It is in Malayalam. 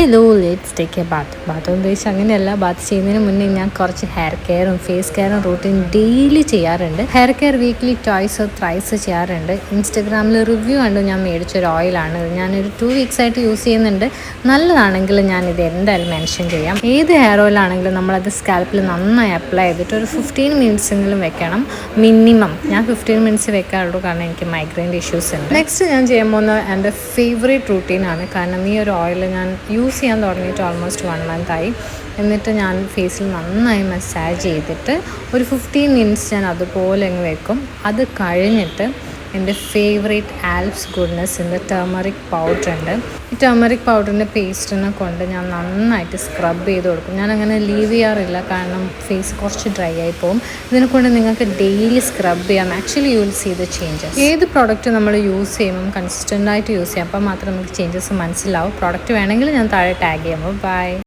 Hello, let's take a bath ഉദ്ദേശിച്ച് അങ്ങനെയല്ല. ബാത്ത് ചെയ്യുന്നതിന് മുന്നേ ഞാൻ കുറച്ച് ഹെയർ കെയറും ഫേസ് കെയറും റൂട്ടീൻ ഡെയിലി ചെയ്യാറുണ്ട്. Hair care weekly twice thrice ചെയ്യാറുണ്ട്. ഇൻസ്റ്റഗ്രാമിൽ റിവ്യൂ കണ്ടു ഞാൻ മേടിച്ചൊരു ഓയിലാണ്. ഞാനൊരു 2 വീക്സ് ആയിട്ട് യൂസ് ചെയ്യുന്നുണ്ട്. നല്ലതാണെങ്കിൽ ഞാനിത് എന്തായാലും മെൻഷൻ ചെയ്യാം. ഏത് ഹെയർ ഓയിലാണെങ്കിലും നമ്മളത് സ്കാൽപ്പിൽ നന്നായി അപ്ലൈ ചെയ്തിട്ട് ഒരു 15 മിനിറ്റ്സെങ്കിലും വെക്കണം മിനിമം. ഞാൻ 15 മിനിറ്റ്സ് വെക്കാറുള്ളൂ, കാരണം എനിക്ക് മൈഗ്രെയിൻ്റെ ഇഷ്യൂസ് ഉണ്ട്. നെക്സ്റ്റ് ഞാൻ ചെയ്യാൻ പോകുന്ന എൻ്റെ ഫേവറേറ്റ് റൂട്ടീനാണ്. കാരണം ഈ ഒരു ഓയിൽ ഞാൻ യൂസ് ചെയ്യാൻ തുടങ്ങിയിട്ട് ഓൾമോസ്റ്റ് 1 month ആയി. എന്നിട്ട് ഞാൻ ഫേസിൽ നന്നായി മസാജ് ചെയ്തിട്ട് ഒരു 15 മിനിറ്റ്സ് ഞാൻ അതുപോലെ അങ്ങ് വെക്കും. അത് കഴിഞ്ഞിട്ട് എൻ്റെ ഫേവറേറ്റ് ആൽപ്സ് ഗുഡ്നെസ്സിൻ്റെ ടർമറിക് പൗഡർ ഉണ്ട്. ഈ ടർമറിക് പൗഡറിൻ്റെ പേസ്റ്റിനെ കൊണ്ട് ഞാൻ നന്നായിട്ട് സ്ക്രബ് ചെയ്ത് കൊടുക്കും. ഞാനങ്ങനെ ലീവ് ചെയ്യാറില്ല, കാരണം ഫേസ് കുറച്ച് ഡ്രൈ ആയി പോകും. ഇതിനെ കൊണ്ട് നിങ്ങൾക്ക് ഡെയിലി സ്ക്രബ് ചെയ്യാം. Actually you will see the changes. ഏത് പ്രോഡക്റ്റ് നമ്മൾ യൂസ് ചെയ്യുമ്പം കൺസിസ്റ്റൻ്റായിട്ട് യൂസ് ചെയ്യാം, അപ്പം മാത്രം നമുക്ക് ചേഞ്ചസ് മനസ്സിലാവും. പ്രോഡക്റ്റ് വേണമെങ്കിൽ ഞാൻ താഴെ ടാഗ് ചെയ്യാം. ബൈ.